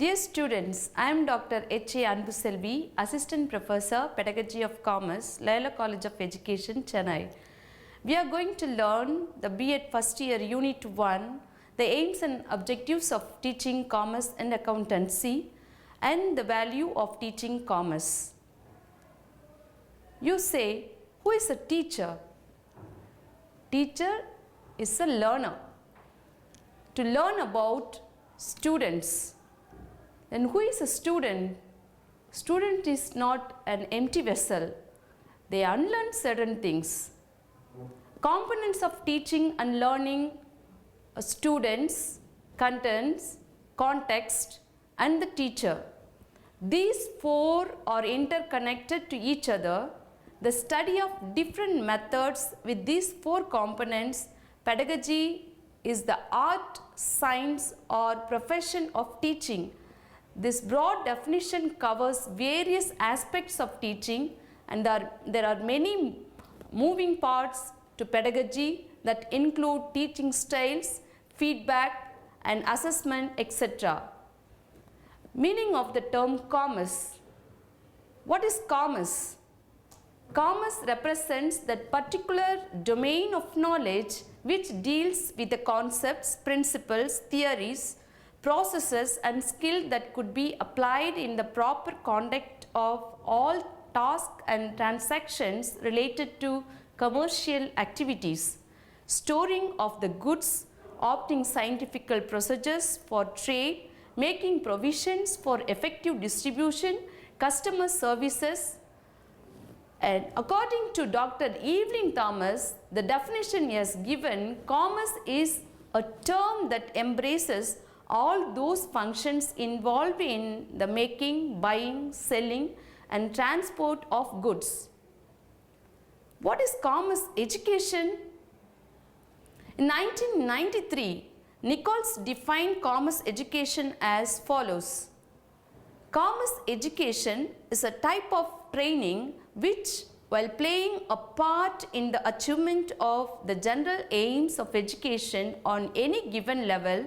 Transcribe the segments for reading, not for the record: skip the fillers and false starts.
Dear students, I am Dr. H.A. Anbuselvi, Assistant Professor, Pedagogy of Commerce, Loyola College of Education, Chennai. We are going to learn the B.Ed First Year Unit 1, the aims and objectives of teaching commerce and accountancy, and the value of teaching commerce. You say, who is a teacher? Teacher is a learner. To learn about students. Then who is a student? Student is not an empty vessel. They unlearn certain things. Components of teaching and learning students, contents, context, and the teacher. These four are interconnected to each other. The study of different methods with these four components, pedagogy is the art, science, or profession of teaching. This broad definition covers various aspects of teaching, and there are many moving parts to pedagogy that include teaching styles, feedback, and assessment, etc. Meaning of the term commerce. What is commerce? Commerce represents that particular domain of knowledge which deals with the concepts, principles, theories, processes, and skill that could be applied in the proper conduct of all tasks and transactions related to commercial activities, storing of the goods, opting scientific procedures for trade, making provisions for effective distribution, customer services. And according to Dr. Evelyn Thomas, the definition he has given, commerce is a term that embraces all those functions involved in the making, buying, selling, and transport of goods. What is commerce education? In 1993, Nichols defined commerce education as follows. Commerce education is a type of training which, while playing a part in the achievement of the general aims of education on any given level,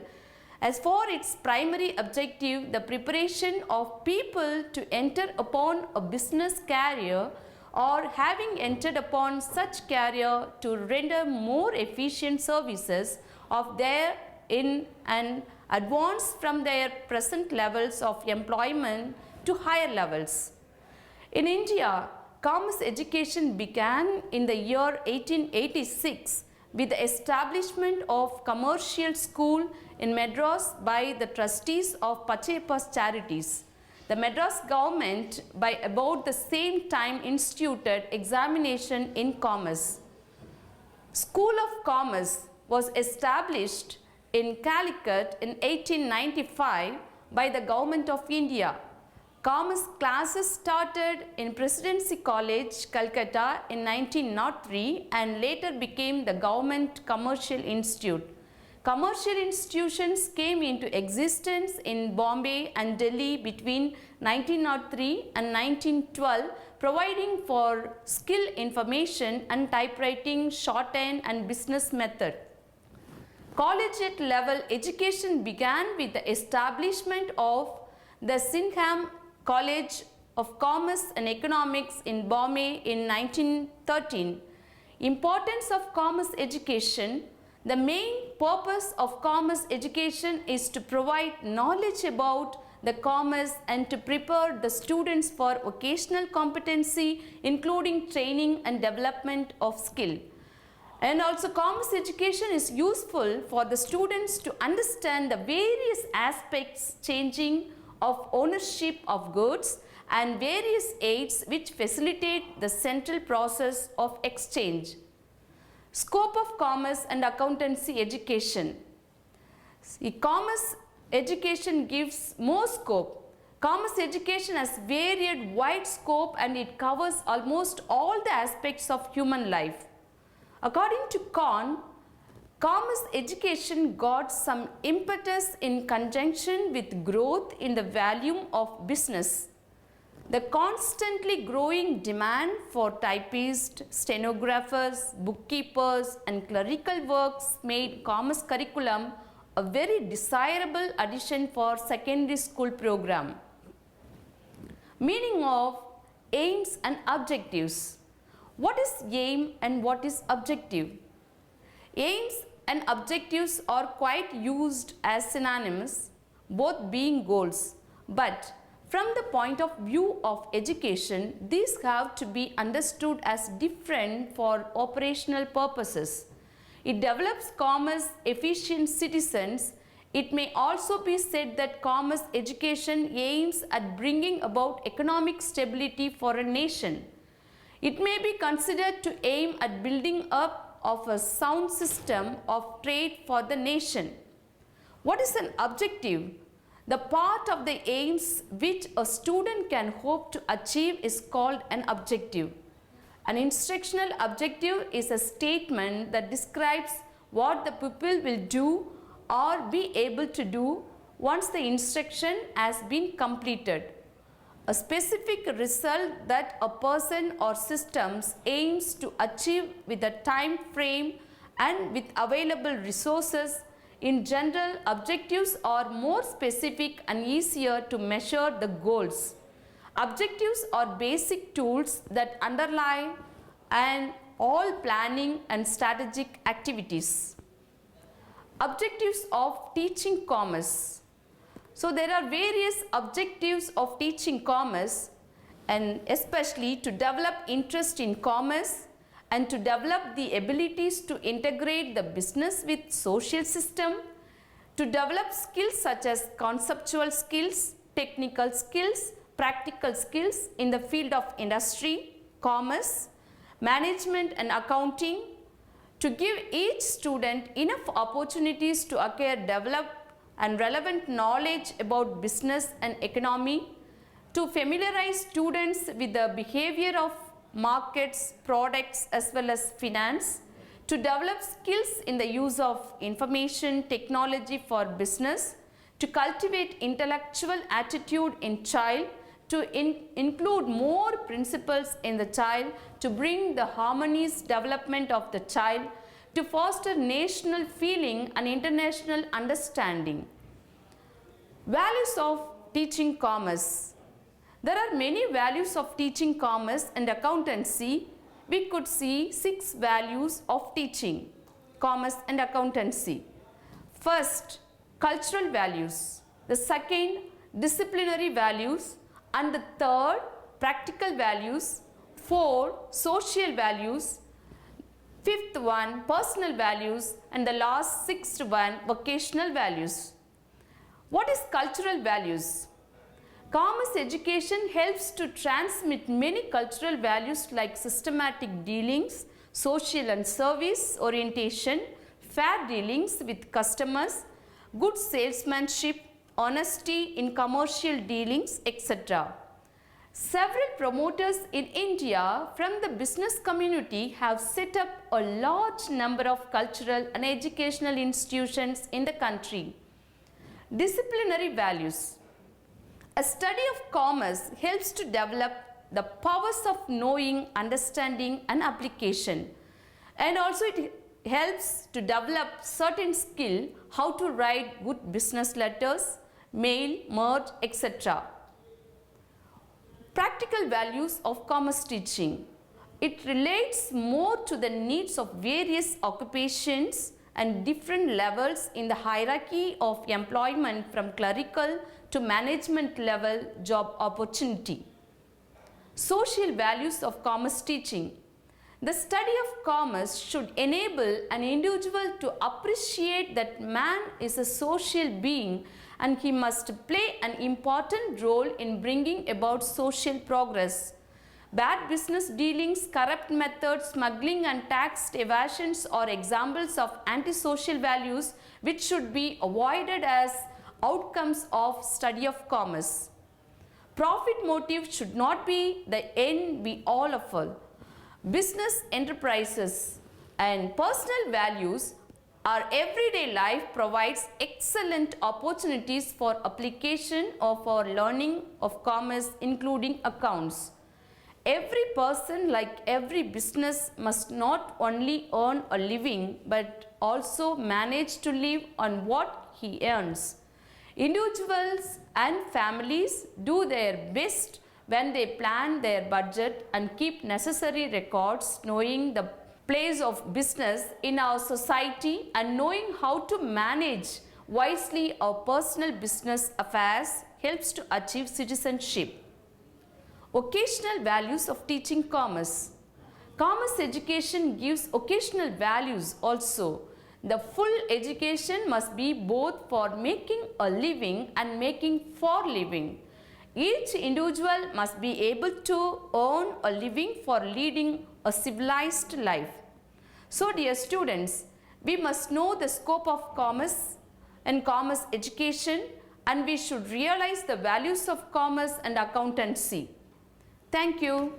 as for its primary objective the preparation of people to enter upon a business career, or having entered upon such career to render more efficient services of their in and advance from their present levels of employment to higher levels. In India, commerce education began in the year 1886 with the establishment of commercial school in Madras by the trustees of Pacheppa's Charities. The Madras government by about the same time instituted examination in commerce. School of Commerce was established in Calicut in 1895 by the Government of India. Commerce classes started in Presidency College, Calcutta in 1903 and later became the Government Commercial Institute. Commercial institutions came into existence in Bombay and Delhi between 1903 and 1912, providing for skill information and typewriting, shorthand, and business method. Collegiate level education began with the establishment of the Singham College of Commerce and Economics in Bombay in 1913. Importance of commerce education. The main purpose of commerce education is to provide knowledge about the commerce and to prepare the students for vocational competency, including training and development of skill. And also commerce education is useful for the students to understand the various aspects changing of ownership of goods and various aids which facilitate the central process of exchange. Scope of commerce and accountancy education. Commerce education gives more scope. Commerce education has varied wide scope and it covers almost all the aspects of human life. According to Kahn, commerce education got some impetus in conjunction with growth in the volume of business. The constantly growing demand for typists, stenographers, bookkeepers, and clerical works made commerce curriculum a very desirable addition for secondary school program. Meaning of aims and objectives. What is aim and what is objective? Aims and objectives are quite used as synonyms, both being goals, but from the point of view of education, these have to be understood as different for operational purposes. It develops commerce efficient citizens. It may also be said that commerce education aims at bringing about economic stability for a nation. It may be considered to aim at building up of a sound system of trade for the nation. What is an objective? The part of the aims which a student can hope to achieve is called an objective. An instructional objective is a statement that describes what the pupil will do or be able to do once the instruction has been completed. A specific result that a person or systems aims to achieve with a time frame and with available resources. In general, objectives are more specific and easier to measure the goals. Objectives are basic tools that underlie all planning and strategic activities. Objectives of teaching commerce. So there are various objectives of teaching commerce, and especially to develop interest in commerce and to develop the abilities to integrate the business with social system, to develop skills such as conceptual skills, technical skills, practical skills in the field of industry, commerce, management and accounting, to give each student enough opportunities to acquire, develop and relevant knowledge about business and economy, to familiarize students with the behavior of markets, products as well as finance, to develop skills in the use of information technology for business, to cultivate intellectual attitude in child, to include more principles in the child, to bring the harmonious development of the child, to foster national feeling and international understanding. Values of teaching commerce. There are many values of teaching commerce and accountancy. We could see 6 values of teaching commerce and accountancy. First, cultural values. The second, disciplinary values. And the third, practical values. 4, social values. 5th one, personal values. And the last 6th one, vocational values. What is cultural values? Commerce education helps to transmit many cultural values like systematic dealings, social and service orientation, fair dealings with customers, good salesmanship, honesty in commercial dealings, etc. Several promoters in India from the business community have set up a large number of cultural and educational institutions in the country. Disciplinary values. A study of commerce helps to develop the powers of knowing, understanding and application, and also it helps to develop certain skill how to write good business letters, mail, merge, etc. Practical values of commerce teaching. It relates more to the needs of various occupations and different levels in the hierarchy of employment from clerical to management level job opportunity. Social values of commerce teaching. The study of commerce should enable an individual to appreciate that man is a social being and he must play an important role in bringing about social progress. Bad business dealings, corrupt methods, smuggling and tax evasions are examples of antisocial values which should be avoided as outcomes of study of commerce. Profit motive should not be the end be all of all. Business enterprises and personal values. Our everyday life provides excellent opportunities for application of our learning of commerce, including accounts. Every person, like every business, must not only earn a living but also manage to live on what he earns. Individuals and families do their best when they plan their budget and keep necessary records, knowing the place of business in our society and knowing how to manage wisely our personal business affairs helps to achieve citizenship. Occasional values of teaching commerce. Commerce education gives occasional values also. The full education must be both for making a living and making for living. Each individual must be able to earn a living for leading a civilized life. So dear students, we must know the scope of commerce and commerce education, and we should realize the values of commerce and accountancy. Thank you.